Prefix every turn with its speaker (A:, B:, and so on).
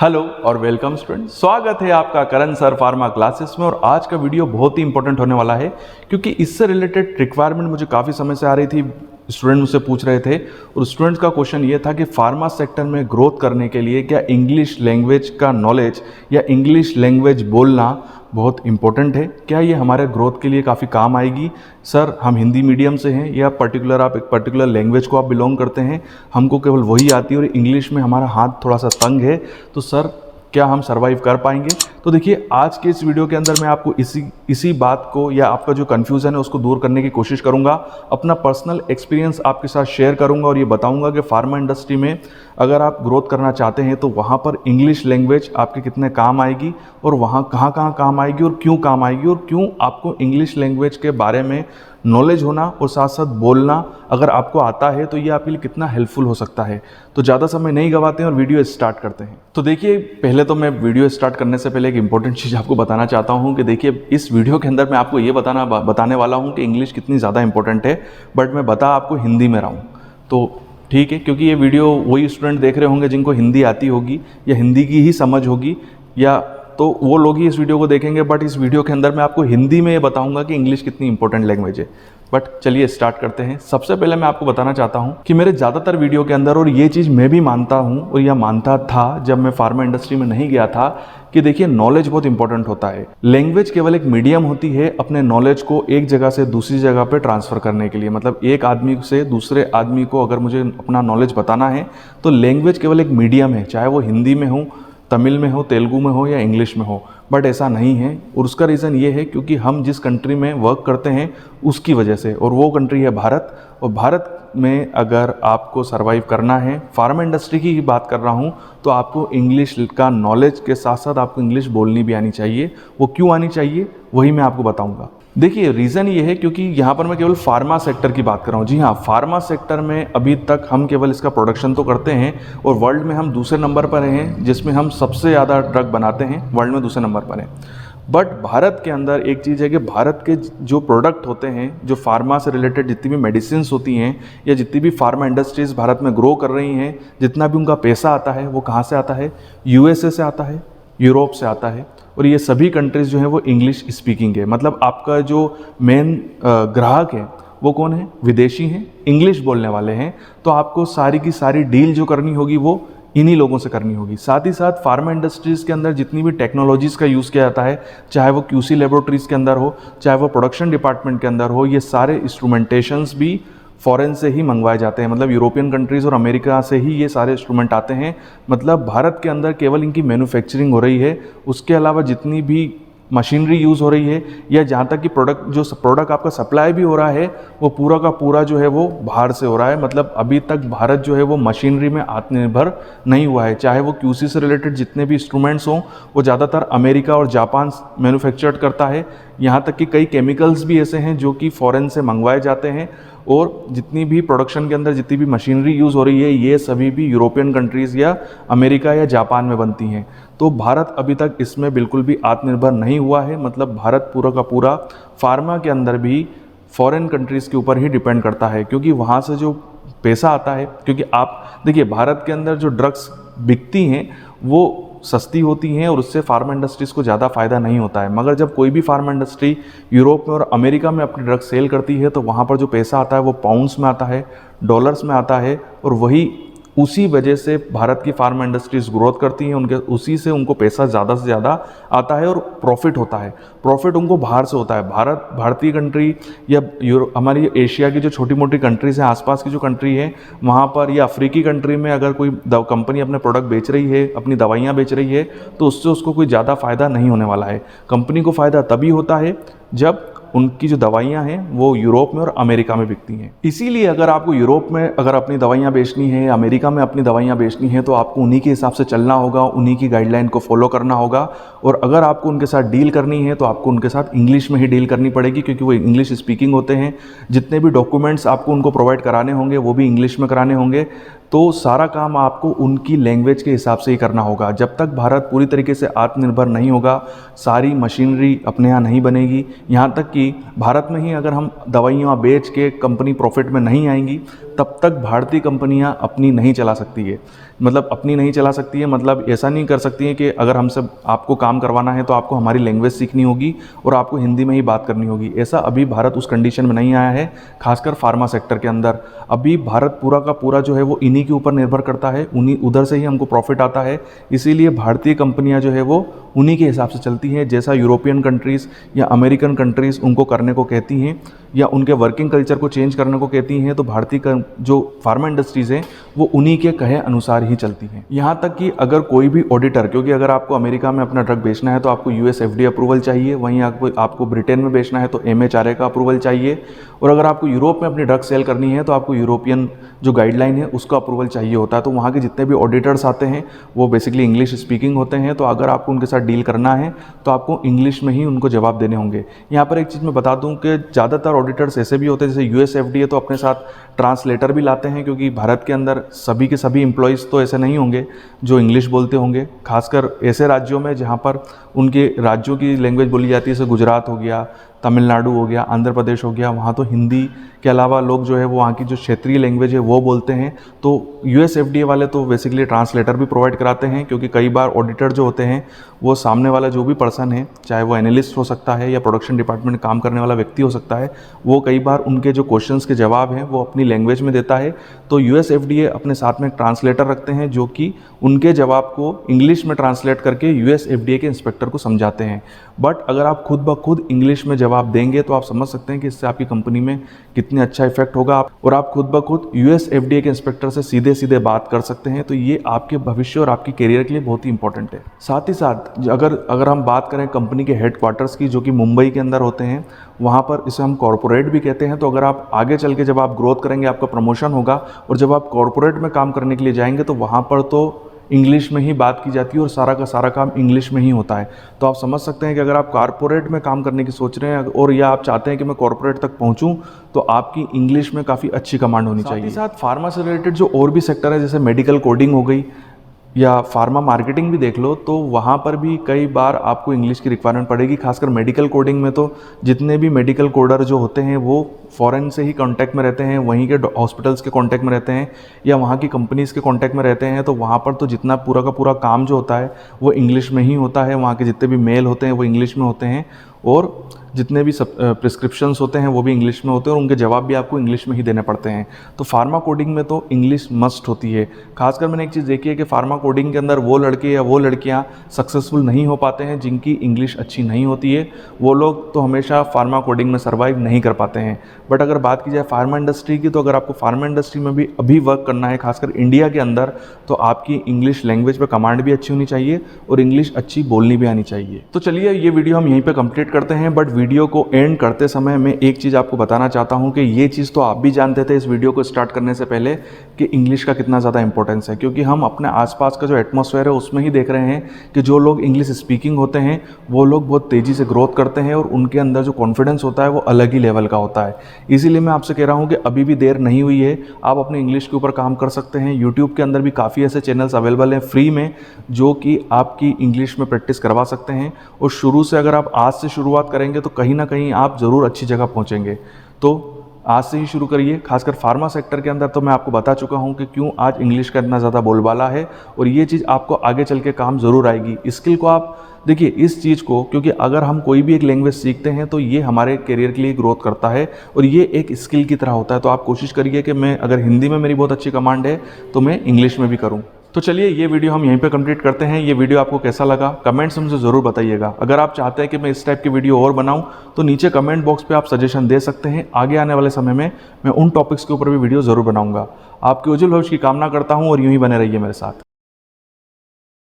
A: Hello और welcome student, स्वागत है आपका करण सर फार्मा क्लासेस में। और आज का वीडियो बहुत ही इंपॉर्टेंट होने वाला है क्योंकि इससे रिलेटेड रिक्वायरमेंट मुझे काफ़ी समय से आ रही थी। स्टूडेंट मुझसे पूछ रहे थे और स्टूडेंट्स का क्वेश्चन ये था कि फार्मा सेक्टर में ग्रोथ करने के लिए क्या इंग्लिश लैंग्वेज का नॉलेज या इंग्लिश लैंग्वेज बोलना बहुत इंपॉर्टेंट है, क्या ये हमारे ग्रोथ के लिए काफ़ी काम आएगी। सर हम हिंदी मीडियम से हैं या पर्टिकुलर आप एक पर्टिकुलर लैंग्वेज को आप बिलोंग करते हैं, हमको केवल वही आती है और इंग्लिश में हमारा हाथ थोड़ा सा तंग है, तो सर क्या हम सर्वाइव कर पाएंगे। तो देखिए आज के इस वीडियो के अंदर मैं आपको इसी बात को या आपका जो कन्फ्यूज़न है उसको दूर करने की कोशिश करूंगा। अपना पर्सनल एक्सपीरियंस आपके साथ शेयर करूंगा और ये बताऊंगा कि फार्मा इंडस्ट्री में अगर आप ग्रोथ करना चाहते हैं तो वहाँ पर इंग्लिश लैंग्वेज आपके कितने काम आएगी और वहाँ कहाँ कहाँ काम आएगी और क्यों काम आएगी और क्यों आपको इंग्लिश लैंग्वेज के बारे में नॉलेज होना और साथ साथ बोलना अगर आपको आता है तो ये आपके लिए कितना हेल्पफुल हो सकता है। तो ज़्यादा समय नहीं गवाते हैं और वीडियो स्टार्ट करते हैं। तो देखिए पहले तो मैं वीडियो स्टार्ट करने से पहले एक इंपॉर्टेंट चीज़ आपको बताना चाहता हूँ कि देखिए इस वीडियो के अंदर मैं आपको ये बताने वाला हूँ कि इंग्लिश कितनी ज़्यादा इंपॉर्टेंट है, बट मैं बता आपको हिंदी में रहा हूँ तो ठीक है, क्योंकि ये वीडियो वही स्टूडेंट देख रहे होंगे जिनको हिंदी आती होगी या हिंदी की ही समझ होगी, या तो वो लोग ही इस वीडियो को देखेंगे। बट इस वीडियो के अंदर मैं आपको हिंदी में ये बताऊंगा कि इंग्लिश कितनी इंपॉर्टेंट लैंग्वेज है। बट चलिए स्टार्ट करते हैं। सबसे पहले मैं आपको बताना चाहता हूं कि मेरे ज़्यादातर वीडियो के अंदर, और ये चीज़ मैं भी मानता हूं और यह मानता था जब मैं फार्मा इंडस्ट्री में नहीं गया था, कि देखिए नॉलेज बहुत इंपॉर्टेंट होता है। लैंग्वेज केवल एक मीडियम होती है अपने नॉलेज को एक जगह से दूसरी जगह पे ट्रांसफ़र करने के लिए। मतलब एक आदमी से दूसरे आदमी को अगर मुझे अपना नॉलेज बताना है तो लैंग्वेज केवल एक मीडियम है, चाहे वो हिंदी में हो, तमिल में हो, तेलुगु में हो या इंग्लिश में हो। बट ऐसा नहीं है और उसका रीज़न ये है क्योंकि हम जिस कंट्री में वर्क करते हैं उसकी वजह से, और वो कंट्री है भारत। और भारत में अगर आपको सर्वाइव करना है, फार्मा इंडस्ट्री की ही बात कर रहा हूँ, तो आपको इंग्लिश का नॉलेज के साथ साथ आपको इंग्लिश बोलनी भी आनी चाहिए। वो क्यों आनी चाहिए वही मैं आपको बताऊँगा। देखिए रीज़न ये है क्योंकि यहाँ पर मैं केवल फार्मा सेक्टर की बात कर रहा हूँ। जी हाँ, फार्मा सेक्टर में अभी तक हम केवल इसका प्रोडक्शन तो करते हैं और वर्ल्ड में हम दूसरे नंबर पर हैं, जिसमें हम सबसे ज़्यादा ड्रग बनाते हैं, वर्ल्ड में दूसरे नंबर पर हैं। बट भारत के अंदर एक चीज़ है कि भारत के जो प्रोडक्ट होते हैं, जो फार्मा से रिलेटेड जितनी भी मेडिसिन होती हैं या जितनी भी फार्मा इंडस्ट्रीज़ भारत में ग्रो कर रही हैं, जितना भी उनका पैसा आता है वो कहाँ से आता है? यूएसए से आता है, यूरोप से आता है। और ये सभी कंट्रीज़ जो है वो इंग्लिश स्पीकिंग है। मतलब आपका जो मेन ग्राहक है वो कौन है? विदेशी हैं, इंग्लिश बोलने वाले हैं। तो आपको सारी की सारी डील जो करनी होगी वो इन्हीं लोगों से करनी होगी। साथ ही साथ फार्मा इंडस्ट्रीज़ के अंदर जितनी भी टेक्नोलॉजीज़ का यूज़ किया जाता है, चाहे वो क्यूसी लेबोरेटरीज़ के अंदर हो, चाहे वो प्रोडक्शन डिपार्टमेंट के अंदर हो, ये सारे इंस्ट्रूमेंटेशंस भी फॉरेन से ही मंगवाए जाते हैं। मतलब यूरोपियन कंट्रीज़ और अमेरिका से ही ये सारे इंस्ट्रूमेंट आते हैं। मतलब भारत के अंदर केवल इनकी मैन्युफैक्चरिंग हो रही है, उसके अलावा जितनी भी मशीनरी यूज़ हो रही है या जहाँ तक कि प्रोडक्ट आपका सप्लाई भी हो रहा है, वो पूरा का पूरा जो है वो बाहर से हो रहा है। मतलब अभी तक भारत जो है वो मशीनरी में आत्मनिर्भर नहीं हुआ है। चाहे वो क्यूसी से रिलेटेड जितने भी इंस्ट्रूमेंट्स हों वो ज़्यादातर अमेरिका और जापान मैन्युफैक्चर्ड करता है। यहाँ तक कि कई केमिकल्स भी ऐसे हैं जो कि फ़ॉरेन से मंगवाए जाते हैं। और जितनी भी प्रोडक्शन के अंदर जितनी भी मशीनरी यूज़ हो रही है ये सभी भी यूरोपियन कंट्रीज़ या अमेरिका या जापान में बनती हैं। तो भारत अभी तक इसमें बिल्कुल भी आत्मनिर्भर नहीं हुआ है। मतलब भारत पूरा का पूरा फार्मा के अंदर भी फॉरेन कंट्रीज़ के ऊपर ही डिपेंड करता है, क्योंकि वहाँ से जो पैसा आता है, क्योंकि आप देखिए भारत के अंदर जो ड्रग्स बिकती हैं वो सस्ती होती हैं और उससे फार्मा इंडस्ट्रीज़ को ज़्यादा फ़ायदा नहीं होता है। मगर जब कोई भी फार्मा इंडस्ट्री यूरोप में और अमेरिका में अपनी ड्रग सेल करती है तो वहाँ पर जो पैसा आता है वो पाउंड्स में आता है, डॉलर्स में आता है, और वही उसी वजह से भारत की फार्मा इंडस्ट्रीज़ ग्रोथ करती हैं। उनके उसी से उनको पैसा ज़्यादा से ज़्यादा आता है और प्रॉफिट होता है। प्रॉफिट उनको बाहर से होता है। भारतीय कंट्री या हमारी एशिया की जो छोटी मोटी कंट्रीज़ हैं, आसपास की जो कंट्री है वहाँ पर, या अफ्रीकी कंट्री में अगर कोई कंपनी अपने प्रोडक्ट बेच रही है, अपनी दवाइयाँ बेच रही है, तो उससे उसको कोई ज़्यादा फ़ायदा नहीं होने वाला है। कंपनी को फ़ायदा तभी होता है जब उनकी जो दवाइयाँ हैं वो यूरोप में और अमेरिका में बिकती हैं। इसीलिए अगर आपको यूरोप में अगर अपनी दवाइयाँ बेचनी है, अमेरिका में अपनी दवाइयाँ बेचनी है, तो आपको उन्हीं के हिसाब से चलना होगा, उन्हीं की गाइडलाइन को फॉलो करना होगा। और अगर आपको उनके साथ डील करनी है तो आपको उनके साथ इंग्लिश में ही डील करनी पड़ेगी, क्योंकि वो इंग्लिश स्पीकिंग होते हैं। जितने भी डॉक्यूमेंट्स आपको उनको प्रोवाइड कराने होंगे वो भी इंग्लिश में कराने होंगे। तो सारा काम आपको उनकी लैंग्वेज के हिसाब से ही करना होगा। जब तक भारत पूरी तरीके से आत्मनिर्भर नहीं होगा, सारी मशीनरी अपने यहाँ नहीं बनेगी। यहाँ तक कि भारत में ही अगर हम दवाइयाँ बेच के कंपनी प्रॉफिट में नहीं आएंगी तब तक भारतीय कंपनियां अपनी नहीं चला सकती है। मतलब अपनी नहीं चला सकती है, मतलब ऐसा नहीं कर सकती है कि अगर हमसे आपको काम करवाना है तो आपको हमारी लैंग्वेज सीखनी होगी और आपको हिंदी में ही बात करनी होगी। ऐसा अभी भारत उस कंडीशन में नहीं आया है, खासकर फार्मा सेक्टर के अंदर। अभी भारत पूरा का पूरा जो है वो इन्हीं के ऊपर निर्भर करता है, उन्हीं उधर से ही हमको प्रॉफिट आता है। इसीलिए भारतीय कंपनियां जो है वो उन्हीं के हिसाब से चलती हैं, जैसा यूरोपियन कंट्रीज़ या अमेरिकन कंट्रीज़ उनको करने को कहती हैं या उनके वर्किंग कल्चर को चेंज करने को कहती हैं, तो भारतीय जो फार्मा इंडस्ट्रीज़ हैं वो उन्हीं के कहे अनुसार ही चलती हैं। यहाँ तक कि अगर कोई भी ऑडिटर, क्योंकि अगर आपको अमेरिका में अपना ड्रग बेचना है तो आपको यूएस एफडीए अप्रूवल चाहिए, वहीं आपको ब्रिटेन में बेचना है तो एमएचआरए का अप्रूवल चाहिए, और अगर आपको यूरोप में अपनी ड्रग सेल करनी है तो आपको यूरोपियन जो गाइडलाइन है उसका अप्रूवल चाहिए होता है। तो वहाँ के जितने भी ऑडिटर्स आते हैं वो बेसिकली इंग्लिश स्पीकिंग होते हैं, तो अगर आपको उनके साथ डील करना है तो आपको इंग्लिश में ही उनको जवाब देने होंगे। यहाँ पर एक चीज़ मैं बता दूँ कि ज़्यादातर ऑडिटर्स ऐसे भी होते हैं, जैसे यूएस एफडीए तो अपने साथ ट्रांसलेटर भी लाते हैं, क्योंकि भारत के अंदर सभी के सभी एम्प्लॉयज़ तो ऐसे नहीं होंगे जो इंग्लिश बोलते होंगे, खासकर ऐसे राज्यों में जहाँ पर उनके राज्यों की लैंग्वेज बोली जाती है, जैसे गुजरात हो गया, तमिलनाडु हो गया, आंध्र प्रदेश हो गया, वहाँ तो हिंदी के अलावा लोग जो है वो वहाँ की जो क्षेत्रीय लैंग्वेज है वो बोलते हैं। तो यूएस एफडीए वाले तो बेसिकली ट्रांसलेटर भी प्रोवाइड कराते हैं, क्योंकि कई बार ऑडिटर जो होते हैं वो सामने वाला जो भी पर्सन है, चाहे वो एनालिस्ट हो सकता है या प्रोडक्शन डिपार्टमेंट में काम करने वाला व्यक्ति हो सकता है, वो कई बार उनके जो क्वेश्चंस के जवाब हैं वो अपनी लैंग्वेज में देता है। तो यूएस एफडीए अपने साथ में एक ट्रांसलेटर रखते हैं जो कि उनके जवाब को इंग्लिश में ट्रांसलेट करके यूएस एफडीए के इंस्पेक्टर को समझाते हैं। बट अगर आप खुद ब खुद इंग्लिश में जवाब देंगे तो आप समझ सकते हैं कि इससे आपकी कंपनी में कितनी अच्छा इफेक्ट होगा, और आप खुद ब खुद यूएस एफडीए के इंस्पेक्टर से सीधे सीधे बात कर सकते हैं। तो ये आपके भविष्य और आपकी करियर के लिए बहुत ही इंपॉर्टेंट है। साथ ही साथ अगर हम बात करें कंपनी के हेडक्वार्टर्स की, जो कि मुंबई के अंदर होते हैं, वहाँ पर इसे हम कॉर्पोरेट भी कहते हैं। तो अगर आप आगे चल के जब आप ग्रोथ करेंगे, आपका प्रमोशन होगा, और जब आप कॉर्पोरेट में काम करने के लिए जाएंगे तो वहाँ पर तो इंग्लिश में ही बात की जाती है और सारा का सारा काम इंग्लिश में ही होता है। तो आप समझ सकते हैं कि अगर आप कॉर्पोरेट में काम करने की सोच रहे हैं और या आप चाहते हैं कि मैं कॉर्पोरेट तक पहुंचूं, तो आपकी इंग्लिश में काफ़ी अच्छी कमांड होनी चाहिए। साथ ही साथ फार्मा से रिलेटेड जो और भी सेक्टर है, जैसे मेडिकल कोडिंग हो गई या फार्मा मार्केटिंग भी देख लो, तो वहाँ पर भी कई बार आपको इंग्लिश की रिक्वायरमेंट पड़ेगी। खासकर मेडिकल कोडिंग में तो जितने भी मेडिकल कोडर जो होते हैं वो फॉरेन से ही कांटेक्ट में रहते हैं, वहीं के हॉस्पिटल्स के कांटेक्ट में रहते हैं या वहाँ की कंपनीज़ के कांटेक्ट में रहते हैं। तो वहाँ पर तो जितना पूरा का पूरा काम जो होता है वो इंग्लिश में ही होता है, वहाँ के जितने भी मेल होते हैं वो इंग्लिश में होते हैं, और जितने भी प्रिस्क्रिप्शंस होते हैं वो भी इंग्लिश में होते हैं, और उनके जवाब भी आपको इंग्लिश में ही देने पड़ते हैं। तो फार्मा कोडिंग में तो इंग्लिश मस्ट होती है। खासकर मैंने एक चीज़ देखी है कि फार्मा कोडिंग के अंदर वो लड़के या वो लड़कियां सक्सेसफुल नहीं हो पाते हैं जिनकी इंग्लिश अच्छी नहीं होती है। वो लोग तो हमेशा फार्मा कोडिंग में सर्वाइव नहीं कर पाते हैं। बट अगर बात की जाए फार्मा इंडस्ट्री की, तो अगर आपको फार्मा इंडस्ट्री में भी अभी वर्क करना है, खासकर इंडिया के अंदर, तो आपकी इंग्लिश लैंग्वेज पर कमांड भी अच्छी होनी चाहिए और इंग्लिश अच्छी बोलनी भी आनी चाहिए। तो चलिए ये वीडियो हम यहीं पर कंप्लीट करते हैं। बट वीडियो को एंड करते समय मैं एक चीज़ आपको बताना चाहता हूं कि ये चीज़ तो आप भी जानते थे इस वीडियो को स्टार्ट करने से पहले कि इंग्लिश का कितना ज़्यादा इंपॉर्टेंस है, क्योंकि हम अपने आसपास का जो एटमॉस्फेयर है उसमें ही देख रहे हैं कि जो लोग इंग्लिश स्पीकिंग होते हैं वो लोग बहुत तेज़ी से ग्रोथ करते हैं और उनके अंदर जो कॉन्फिडेंस होता है वो अलग ही लेवल का होता है। इसीलिए मैं आपसे कह रहा हूँ कि अभी भी देर नहीं हुई है, आप अपने इंग्लिश के ऊपर काम कर सकते हैं। यूट्यूब के अंदर भी काफ़ी ऐसे चैनल्स अवेलेबल हैं फ्री में, जो कि आपकी इंग्लिश में प्रैक्टिस करवा सकते हैं। और शुरू से अगर आप आज से शुरुआत करेंगे तो कहीं ना कहीं आप ज़रूर अच्छी जगह पहुंचेंगे। तो आज से ही शुरू करिए। खासकर फार्मा सेक्टर के अंदर तो मैं आपको बता चुका हूं कि क्यों आज इंग्लिश का इतना ज़्यादा बोलबाला है, और ये चीज़ आपको आगे चल के काम ज़रूर आएगी। स्किल को आप देखिए इस चीज़ को, क्योंकि अगर हम कोई भी एक लैंग्वेज सीखते हैं तो ये हमारे करियर के लिए ग्रोथ करता है और ये एक स्किल की तरह होता है। तो आप कोशिश करिए कि मैं अगर हिंदी में मेरी बहुत अच्छी कमांड है तो मैं इंग्लिश में भी करूँ। तो चलिए ये वीडियो हम यहीं पे कंप्लीट करते हैं। ये वीडियो आपको कैसा लगा कमेंट्स में मुझे ज़रूर बताइएगा। अगर आप चाहते हैं कि मैं इस टाइप की वीडियो और बनाऊं तो नीचे कमेंट बॉक्स पे आप सजेशन दे सकते हैं। आगे आने वाले समय में मैं उन टॉपिक्स के ऊपर भी वीडियो ज़रूर बनाऊंगा। आपके उज्जवल भविष्य की कामना करता हूं और यूं ही बने रहिए मेरे साथ।